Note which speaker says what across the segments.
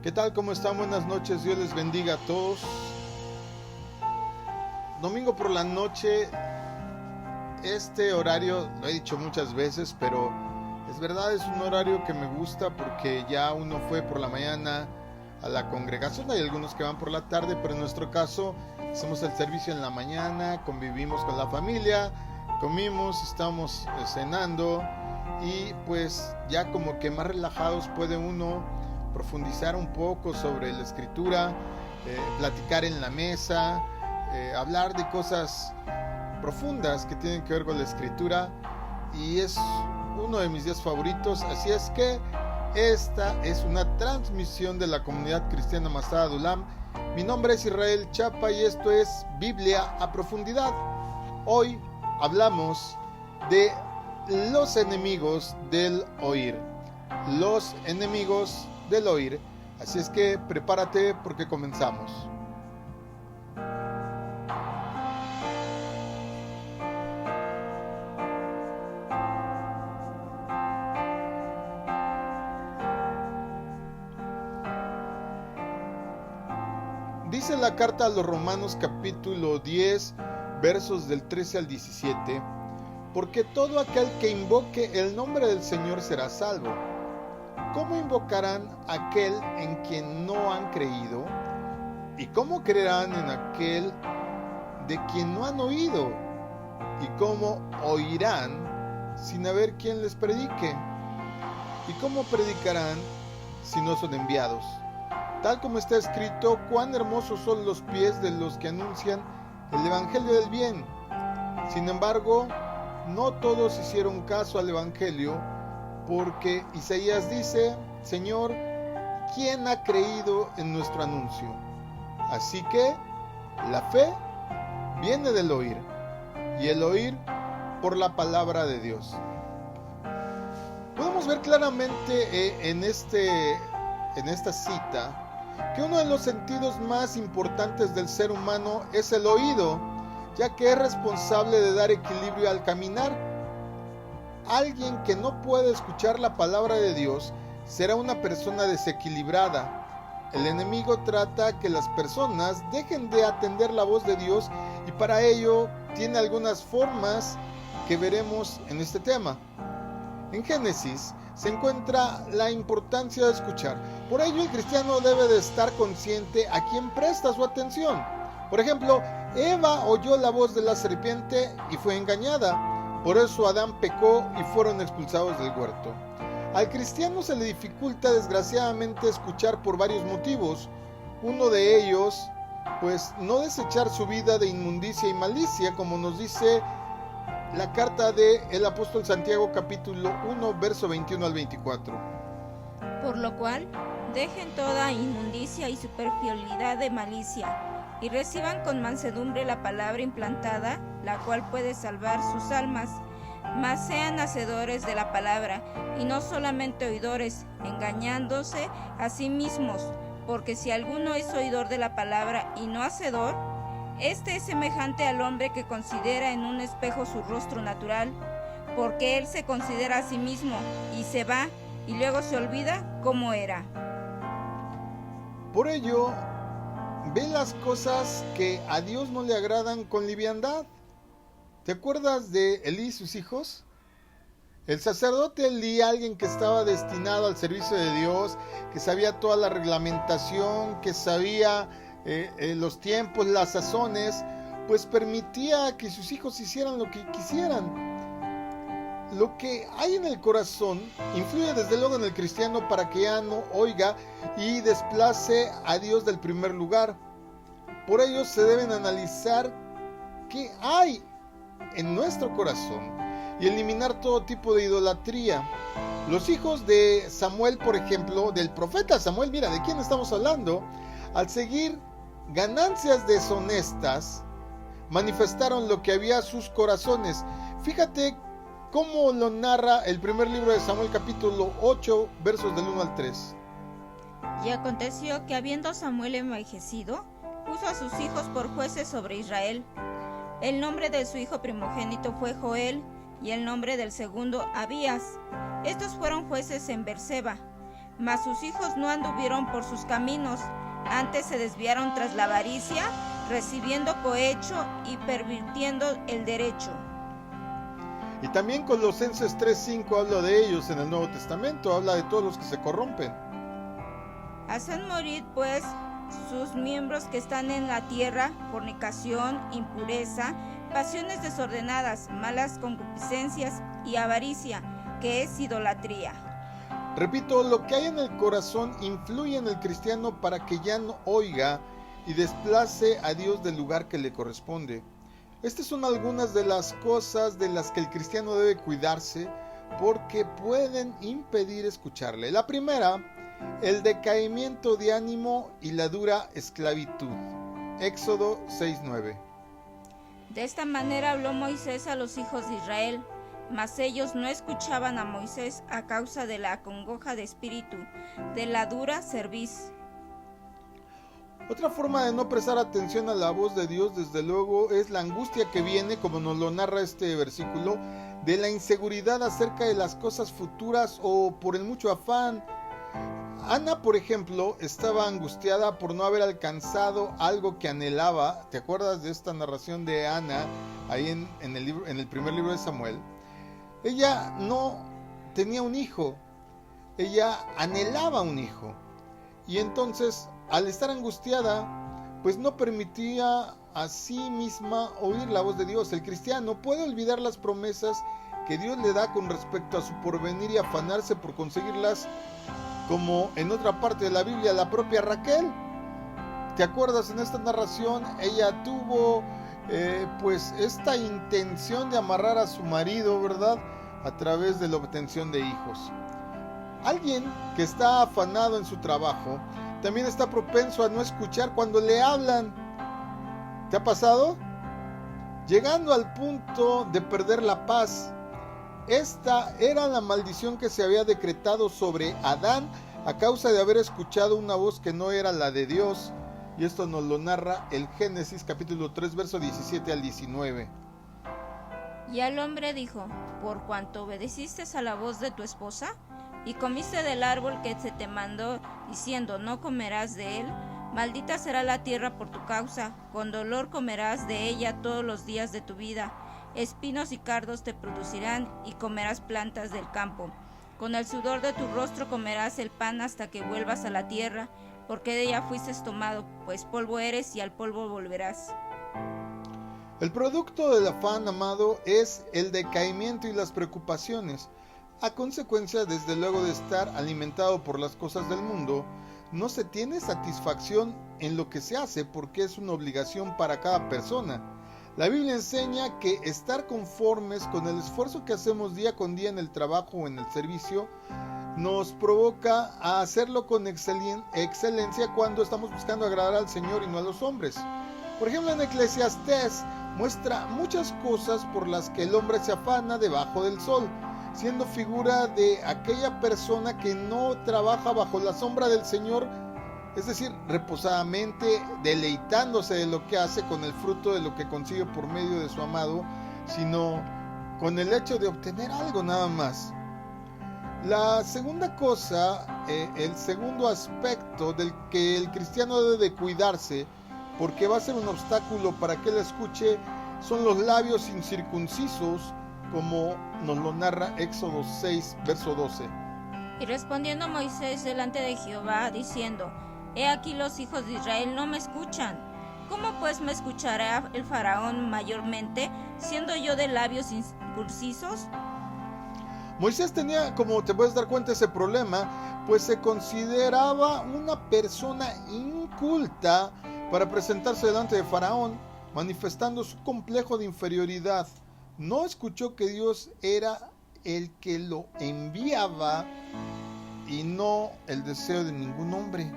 Speaker 1: ¿Qué tal? ¿Cómo están? Buenas noches, Dios les bendiga a todos. Domingo por la noche, este horario, lo he dicho muchas veces, pero es verdad, es un horario que me gusta porque ya uno fue por la mañana a la congregación, hay algunos que van por la tarde, pero en nuestro caso hacemos el servicio en la mañana, convivimos con la familia, comimos, estamos cenando y pues ya como que más relajados puede uno profundizar un poco sobre la escritura, platicar en la mesa, hablar de cosas profundas que tienen que ver con la escritura, y es uno de mis días favoritos. Así es que esta es una transmisión de la comunidad cristiana Masada Adulam. Mi nombre es Israel Chapa y esto es Biblia a profundidad. Hoy hablamos de los enemigos del oír. Los enemigos del oír. Así es que prepárate porque comenzamos. Dice la carta a los Romanos capítulo 10 versos del 13 al 17: porque todo aquel que invoque el nombre del Señor será salvo. ¿Cómo invocarán a aquel en quien no han creído? ¿Y cómo creerán en aquel de quien no han oído? ¿Y cómo oirán sin haber quien les predique? ¿Y cómo predicarán si no son enviados? Tal como está escrito, cuán hermosos son los pies de los que anuncian el evangelio del bien. Sin embargo, no todos hicieron caso al evangelio, porque Isaías dice: Señor, ¿quién ha creído en nuestro anuncio? Así que la fe viene del oír, y el oír por la palabra de Dios. Podemos ver claramente en esta cita que uno de los sentidos más importantes del ser humano es el oído, ya que es responsable de dar equilibrio al caminar. Alguien que no puede escuchar la palabra de Dios será una persona desequilibrada. El enemigo trata que las personas dejen de atender la voz de Dios, y para ello tiene algunas formas que veremos en este tema. En Génesis se encuentra la importancia de escuchar. Por ello el cristiano debe de estar consciente a quién presta su atención. Por ejemplo, Eva oyó la voz de la serpiente y fue engañada. Por eso Adán pecó y fueron expulsados del huerto. Al cristiano se le dificulta desgraciadamente escuchar por varios motivos. Uno de ellos, pues no desechar su vida de inmundicia y malicia, como nos dice la carta del apóstol Santiago capítulo 1 verso 21 al 24.
Speaker 2: Por lo cual, dejen toda inmundicia y superfluidad de malicia, y reciban con mansedumbre la palabra implantada, la cual puede salvar sus almas. Mas sean hacedores de la palabra, y no solamente oidores, engañándose a sí mismos, porque si alguno es oidor de la palabra y no hacedor, este es semejante al hombre que considera en un espejo su rostro natural, porque él se considera a sí mismo, y se va, y luego se olvida cómo era.
Speaker 1: Por ello, ve las cosas que a Dios no le agradan con liviandad. ¿Te acuerdas de Elí y sus hijos? El sacerdote Elí, alguien que estaba destinado al servicio de Dios, que sabía toda la reglamentación, que sabía los tiempos, las sazones, pues permitía que sus hijos hicieran lo que quisieran. Lo que hay en el corazón influye desde luego en el cristiano para que ya no oiga y desplace a Dios del primer lugar. Por ello se deben analizar qué hay en nuestro corazón y eliminar todo tipo de idolatría. Los hijos de Samuel, por ejemplo, del profeta Samuel, mira, ¿de quién estamos hablando? Al seguir ganancias deshonestas, manifestaron lo que había en sus corazones. Fíjate cómo lo narra el primer libro de Samuel capítulo 8 versos del 1 al 3.
Speaker 2: Y aconteció que habiendo Samuel envejecido, puso a sus hijos por jueces sobre Israel. El nombre de su hijo primogénito fue Joel, y el nombre del segundo Abías. Estos fueron jueces en Berseba. Mas sus hijos no anduvieron por sus caminos, antes se desviaron tras la avaricia, recibiendo cohecho y pervirtiendo el derecho.
Speaker 1: Y también Colosenses 3:5 habla de ellos en el Nuevo Testamento, habla de todos los que se corrompen.
Speaker 2: Haced morir pues sus miembros que están en la tierra: fornicación, impureza, pasiones desordenadas, malas concupiscencias y avaricia, que es idolatría.
Speaker 1: Repito, lo que hay en el corazón influye en el cristiano para que ya no oiga y desplace a Dios del lugar que le corresponde. Estas son algunas de las cosas de las que el cristiano debe cuidarse porque pueden impedir escucharle. La primera, el decaimiento de ánimo y la dura esclavitud. Éxodo 6:9.
Speaker 2: De esta manera habló Moisés a los hijos de Israel, mas ellos no escuchaban a Moisés a causa de la congoja de espíritu, de la dura cerviz.
Speaker 1: Otra forma de no prestar atención a la voz de Dios, desde luego, es la angustia que viene, como nos lo narra este versículo, de la inseguridad acerca de las cosas futuras o por el mucho afán. Ana, por ejemplo, estaba angustiada por no haber alcanzado algo que anhelaba. ¿Te acuerdas de esta narración de Ana ahí en el primer libro de Samuel? Ella no tenía un hijo, ella anhelaba un hijo. Y entonces, al estar angustiada, pues no permitía a sí misma oír la voz de Dios. El cristiano puede olvidar las promesas que Dios le da con respecto a su porvenir y afanarse por conseguirlas, como en otra parte de la Biblia, la propia Raquel. ¿Te acuerdas? En esta narración ella tuvo pues esta intención de amarrar a su marido, ¿verdad?, a través de la obtención de hijos. Alguien que está afanado en su trabajo también está propenso a no escuchar cuando le hablan. ¿Te ha pasado? Llegando al punto de perder la paz. Esta era la maldición que se había decretado sobre Adán a causa de haber escuchado una voz que no era la de Dios. Y esto nos lo narra el Génesis capítulo 3, verso 17 al 19.
Speaker 2: Y al hombre dijo: por cuanto obedeciste a la voz de tu esposa, y comiste del árbol que se te mandó, diciendo: no comerás de él, maldita será la tierra por tu causa, con dolor comerás de ella todos los días de tu vida. Espinos y cardos te producirán, y comerás plantas del campo. Con el sudor de tu rostro comerás el pan hasta que vuelvas a la tierra, porque de ella fuiste tomado, pues polvo eres y al polvo volverás.
Speaker 1: El producto del afán, amado, es el decaimiento y las preocupaciones. A consecuencia, desde luego, de estar alimentado por las cosas del mundo, no se tiene satisfacción en lo que se hace porque es una obligación para cada persona. La Biblia enseña que estar conformes con el esfuerzo que hacemos día con día en el trabajo o en el servicio nos provoca a hacerlo con excelencia cuando estamos buscando agradar al Señor y no a los hombres. Por ejemplo, en Eclesiastés muestra muchas cosas por las que el hombre se afana debajo del sol, siendo figura de aquella persona que no trabaja bajo la sombra del Señor, es decir, reposadamente, deleitándose de lo que hace con el fruto de lo que consigue por medio de su amado, sino con el hecho de obtener algo nada más. La segunda cosa, el segundo aspecto del que el cristiano debe de cuidarse, porque va a ser un obstáculo para que él escuche, son los labios incircuncisos, como nos lo narra Éxodo 6, verso 12.
Speaker 2: Y respondiendo Moisés delante de Jehová, diciendo: he aquí los hijos de Israel no me escuchan. ¿Cómo pues me escuchará el faraón mayormente, siendo yo de labios incircuncisos?
Speaker 1: Moisés tenía, como te puedes dar cuenta, ese problema, pues se consideraba una persona inculta para presentarse delante de Faraón, manifestando su complejo de inferioridad. No escuchó que Dios era el que lo enviaba y no el deseo de ningún hombre.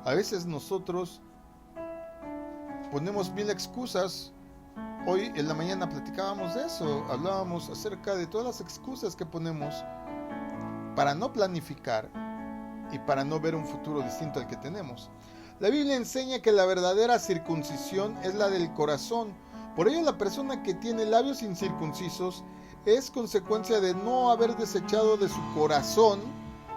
Speaker 1: A veces nosotros ponemos mil excusas. Hoy en la mañana platicábamos de eso, hablábamos acerca de todas las excusas que ponemos para no planificar y para no ver un futuro distinto al que tenemos. La Biblia enseña que la verdadera circuncisión es la del corazón. Por ello, la persona que tiene labios incircuncisos es consecuencia de no haber desechado de su corazón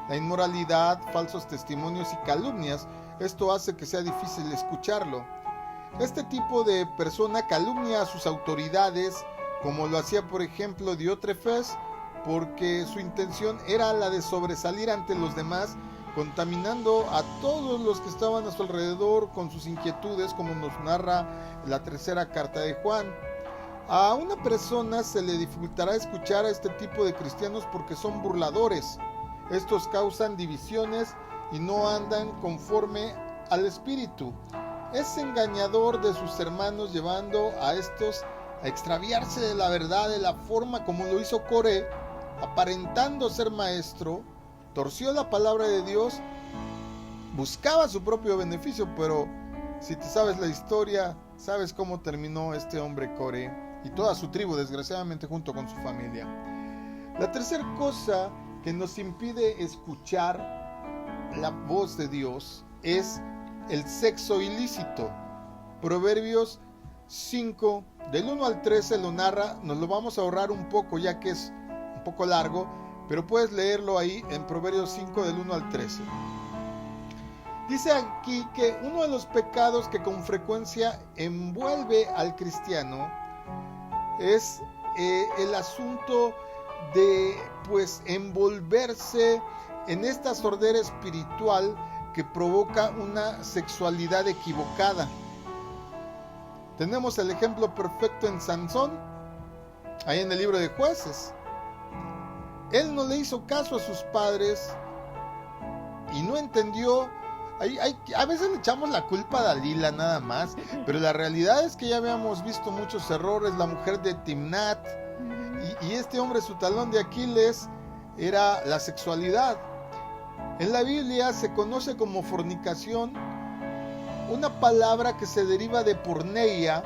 Speaker 1: la inmoralidad, falsos testimonios y calumnias. Esto hace que sea difícil escucharlo. Este tipo de persona calumnia a sus autoridades, como lo hacía por ejemplo Diótrefes, porque su intención era la de sobresalir ante los demás, contaminando a todos los que estaban a su alrededor con sus inquietudes, como nos narra la tercera carta de Juan. A una persona se le dificultará escuchar a este tipo de cristianos porque son burladores. Estos causan divisiones y no andan conforme al espíritu. Es engañador de sus hermanos, llevando a estos a extraviarse de la verdad de la forma como lo hizo Coré, aparentando ser maestro. Torció la palabra de Dios, buscaba su propio beneficio, pero si te sabes la historia, sabes cómo terminó este hombre Coré y toda su tribu, desgraciadamente, junto con su familia. La tercera cosa que nos impide escuchar la voz de Dios es el sexo ilícito. Proverbios 5, del 1 al 13 lo narra. Nos lo vamos a ahorrar un poco, ya que es un poco largo, pero puedes leerlo ahí en Proverbios 5 del 1 al 13. Dice aquí que uno de los pecados que con frecuencia envuelve al cristiano es el asunto de envolverse en esta sordera espiritual que provoca una sexualidad equivocada. Tenemos el ejemplo perfecto en Sansón, ahí en el libro de Jueces. Él no le hizo caso a sus padres y no entendió. A veces le echamos la culpa a Dalila nada más, pero la realidad es que ya habíamos visto muchos errores. La mujer de Timnat y este hombre, su talón de Aquiles era la sexualidad. En la Biblia se conoce como fornicación una palabra que se deriva de porneia,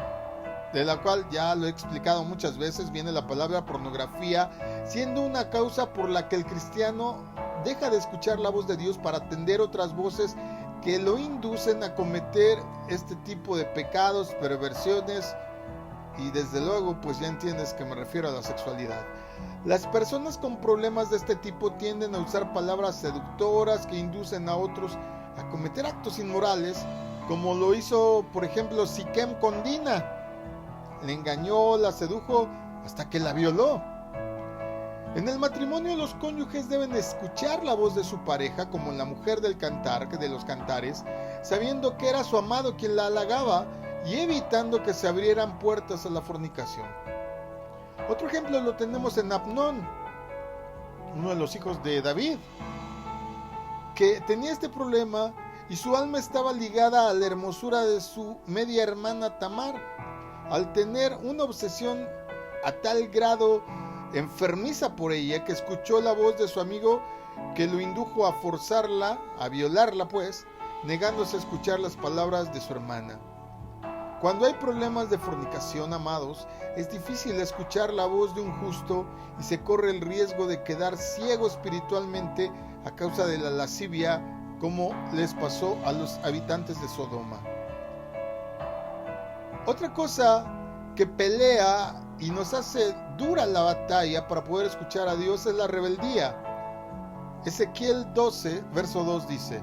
Speaker 1: de la cual ya lo he explicado muchas veces. Viene la palabra pornografía, siendo una causa por la que el cristiano deja de escuchar la voz de Dios para atender otras voces que lo inducen a cometer este tipo de pecados, perversiones, y desde luego pues ya entiendes que me refiero a la sexualidad. Las personas con problemas de este tipo tienden a usar palabras seductoras que inducen a otros a cometer actos inmorales, como lo hizo por ejemplo Siquem con Dina. Le engañó, la sedujo hasta que la violó. En el matrimonio los cónyuges deben escuchar la voz de su pareja, como en la mujer del cantar, de los cantares, sabiendo que era su amado quien la halagaba y evitando que se abrieran puertas a la fornicación. Otro ejemplo lo tenemos en Amnón, uno de los hijos de David, que tenía este problema y su alma estaba ligada a la hermosura de su media hermana Tamar, al tener una obsesión a tal grado enfermiza por ella que escuchó la voz de su amigo que lo indujo a forzarla, a violarla negándose a escuchar las palabras de su hermana. Cuando hay problemas de fornicación, amados, es difícil escuchar la voz de un justo y se corre el riesgo de quedar ciego espiritualmente a causa de la lascivia, como les pasó a los habitantes de Sodoma. Otra cosa que pelea y nos hace dura la batalla para poder escuchar a Dios es la rebeldía. Ezequiel 12, verso 2 dice: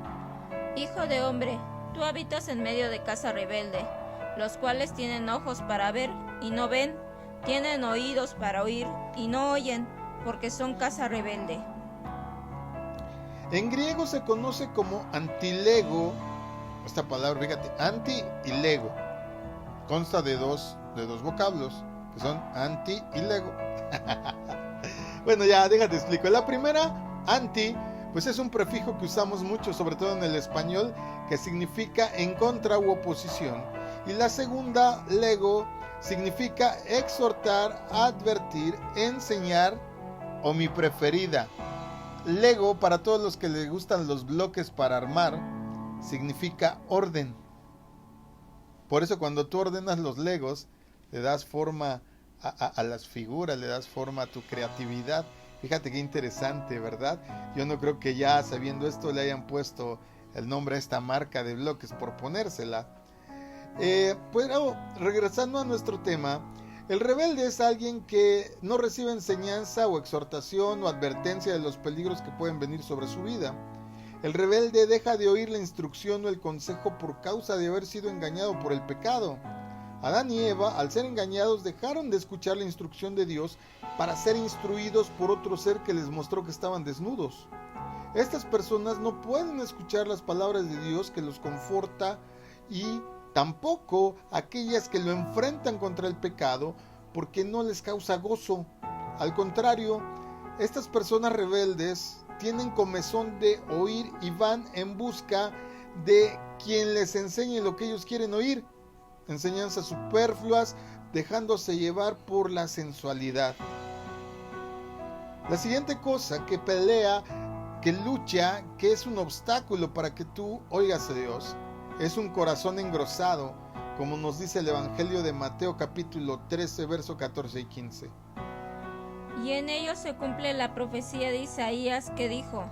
Speaker 2: Hijo de hombre, tú habitas en medio de casa rebelde, los cuales tienen ojos para ver y no ven, tienen oídos para oír y no oyen, porque son casa rebelde.
Speaker 1: En griego se conoce como antilego. Esta palabra, fíjate, anti y lego, consta de dos vocablos, que son anti y lego. Bueno, ya, déjate explico. La primera, anti, pues es un prefijo que usamos mucho, sobre todo en el español, que significa en contra u oposición. Y la segunda, lego, significa exhortar, advertir, enseñar, o mi preferida. Lego, para todos los que les gustan los bloques para armar, significa orden. Por eso cuando tú ordenas los legos, le das forma a las figuras, le das forma a tu creatividad. Fíjate qué interesante, ¿verdad? Yo no creo que ya sabiendo esto le hayan puesto el nombre a esta marca de bloques por ponérsela. Pues regresando a nuestro tema, El rebelde es alguien que no recibe enseñanza o exhortación o advertencia de los peligros que pueden venir sobre su vida. El rebelde deja de oír la instrucción o el consejo por causa de haber sido engañado por el pecado. Adán y Eva, al ser engañados, dejaron de escuchar la instrucción de Dios para ser instruidos por otro ser que les mostró que estaban desnudos. Estas personas no pueden escuchar las palabras de Dios que los conforta y tampoco aquellas que lo enfrentan contra el pecado porque no les causa gozo. Al contrario, estas personas rebeldes tienen comezón de oír y van en busca de quien les enseñe lo que ellos quieren oír. Enseñanzas superfluas, dejándose llevar por la sensualidad. La siguiente cosa que pelea, que lucha, que es un obstáculo para que tú oigas a Dios, es un corazón engrosado, como nos dice el Evangelio de Mateo capítulo 13, verso 14 y 15.
Speaker 2: Y en ello se cumple la profecía de Isaías que dijo: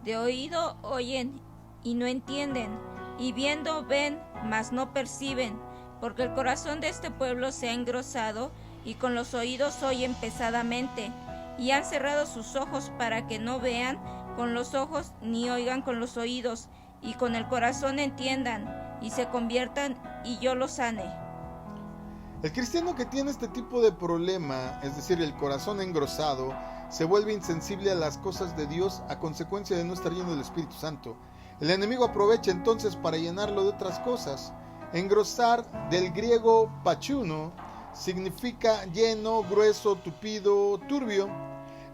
Speaker 2: de oído oyen y no entienden, y viendo ven, mas no perciben, porque el corazón de este pueblo se ha engrosado, y con los oídos oyen pesadamente, y han cerrado sus ojos para que no vean con los ojos, ni oigan con los oídos, y con el corazón entiendan, y se conviertan, y yo los sane.
Speaker 1: El cristiano que tiene este tipo de problema, es decir, el corazón engrosado, se vuelve insensible a las cosas de Dios a consecuencia de no estar lleno del Espíritu Santo. El enemigo aprovecha entonces para llenarlo de otras cosas. Engrosar, del griego pachuno, significa lleno, grueso, tupido, turbio.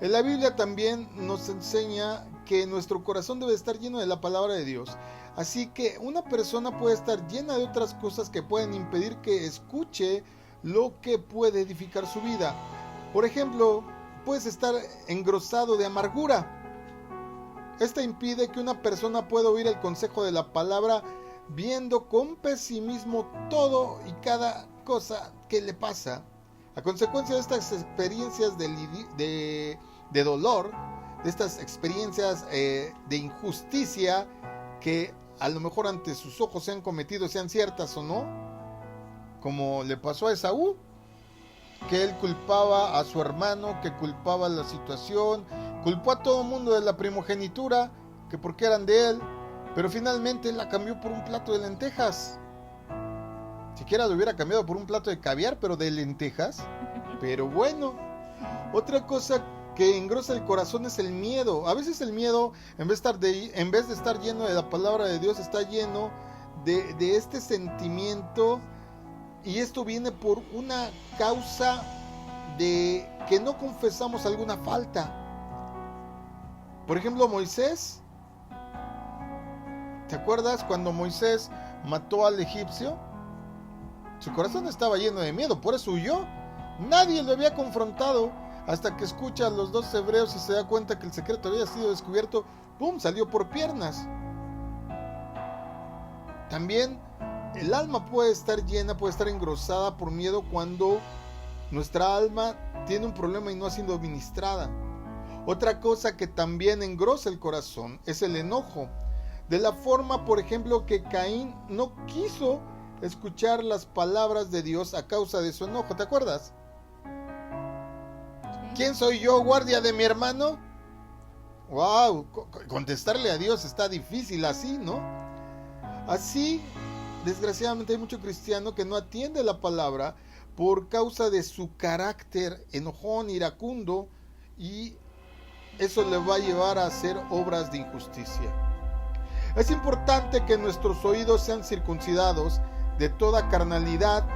Speaker 1: En la Biblia también nos enseña que nuestro corazón debe estar lleno de la palabra de Dios. Así que una persona puede estar llena de otras cosas que pueden impedir que escuche lo que puede edificar su vida. Por ejemplo, puedes estar engrosado de amargura. Esta impide que una persona pueda oír el consejo de la palabra, viendo con pesimismo todo y cada cosa que le pasa. A consecuencia de estas experiencias de dolor, de estas experiencias de injusticia que a lo mejor ante sus ojos se han cometido, sean ciertas o no, como le pasó a Esaú, que él culpaba a su hermano, que culpaba la situación, culpó a todo el mundo de la primogenitura, que porque eran de él, pero finalmente la cambió por un plato de lentejas. Siquiera lo hubiera cambiado por un plato de caviar, pero de lentejas. Pero bueno, otra cosa que engrosa el corazón es el miedo. A veces el miedo, en vez de estar lleno de la palabra de Dios, está lleno de este sentimiento, y esto viene por una causa de que no confesamos alguna falta. Por ejemplo, Moisés, ¿te acuerdas cuando Moisés mató al egipcio? Su corazón estaba lleno de miedo, por eso huyó. Nadie lo había confrontado, hasta que escucha a los dos hebreos y se da cuenta que el secreto había sido descubierto. ¡Pum! Salió por piernas. También el alma puede estar llena, puede estar engrosada por miedo cuando nuestra alma tiene un problema y no ha sido ministrada. Otra cosa que también engrosa el corazón es el enojo. De la forma, por ejemplo, que Caín no quiso escuchar las palabras de Dios a causa de su enojo. ¿Te acuerdas? ¿Quién soy yo, guardia de mi hermano? ¡Wow! Contestarle a Dios está difícil así, ¿no? Así, desgraciadamente, hay mucho cristiano que no atiende la palabra por causa de su carácter enojón, iracundo, y eso le va a llevar a hacer obras de injusticia. Es importante que nuestros oídos sean circuncidados de toda carnalidad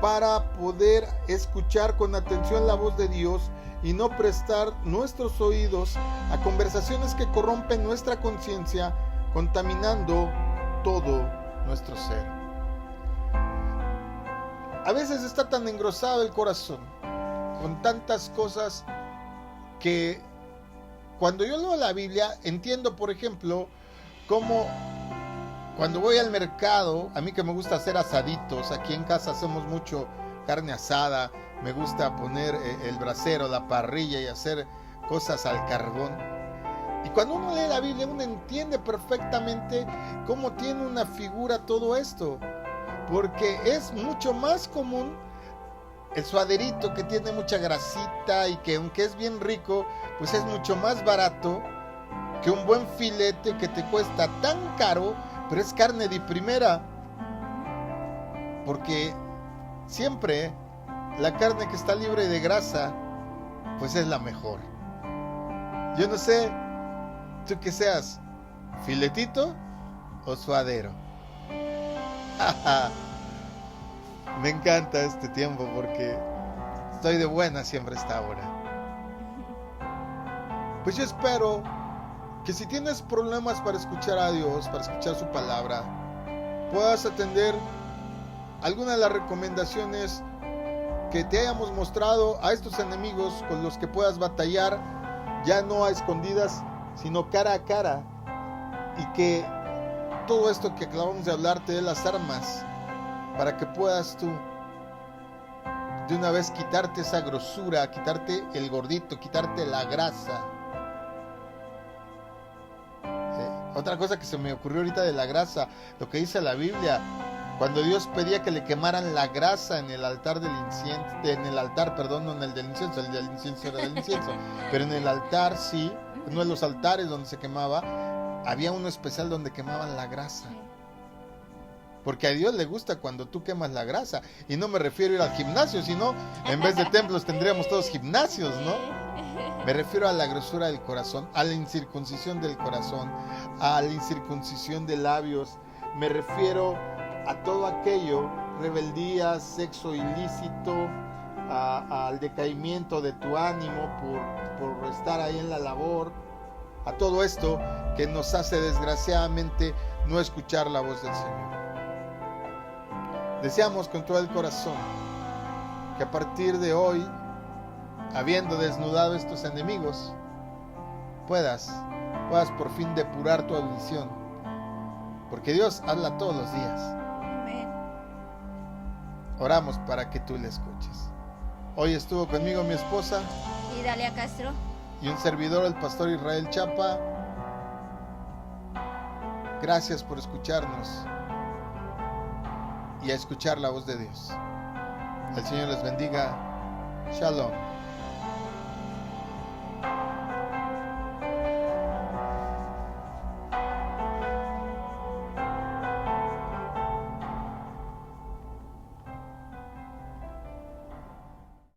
Speaker 1: para poder escuchar con atención la voz de Dios y no prestar nuestros oídos a conversaciones que corrompen nuestra conciencia, contaminando todo nuestro ser. A veces está tan engrosado el corazón con tantas cosas que cuando yo leo la Biblia entiendo, por ejemplo, cómo cuando voy al mercado, a mí que me gusta hacer asaditos, aquí en casa hacemos mucho carne asada, me gusta poner el brasero, la parrilla y hacer cosas al carbón. Y cuando uno lee la Biblia, uno entiende perfectamente cómo tiene una figura todo esto, porque es mucho más común el suaderito que tiene mucha grasita y que aunque es bien rico, pues es mucho más barato que un buen filete que te cuesta tan caro, pero es carne de primera. Porque siempre la carne que está libre de grasa, pues es la mejor. Yo no sé, tú que seas, filetito o suadero. Me encanta este tiempo porque estoy de buena siempre a esta hora. Pues yo espero que si tienes problemas para escuchar a Dios, para escuchar su palabra, puedas atender alguna de las recomendaciones que te hayamos mostrado a estos enemigos con los que puedas batallar, ya no a escondidas, sino cara a cara, y que todo esto que acabamos de hablar te dé las armas para que puedas tú de una vez quitarte esa grosura, quitarte el gordito, quitarte la grasa. Otra cosa que se me ocurrió ahorita de la grasa, lo que dice la Biblia, cuando Dios pedía que le quemaran la grasa en el altar del incienso, no en el del incienso, el del incienso era del incienso, pero en el altar sí, uno de los altares donde se quemaba, había uno especial donde quemaban la grasa. Porque a Dios le gusta cuando tú quemas la grasa. Y no me refiero a ir al gimnasio, sino en vez de templos tendríamos todos gimnasios, ¿no? Me refiero a la grosura del corazón, a la incircuncisión del corazón, a la incircuncisión de labios. Me refiero a todo aquello, rebeldía, sexo ilícito, al decaimiento de tu ánimo por estar ahí en la labor, a todo esto que nos hace desgraciadamente no escuchar la voz del Señor. Deseamos con todo el corazón que a partir de hoy, habiendo desnudado estos enemigos, puedas por fin depurar tu audición, porque Dios habla todos los días.
Speaker 2: Amén.
Speaker 1: Oramos para que tú le escuches. Hoy estuvo conmigo mi esposa
Speaker 2: Y Dalia Castro.
Speaker 1: y un servidor, el pastor Israel Chapa. Gracias por escucharnos y a escuchar la voz de Dios. El Señor les bendiga. Shalom.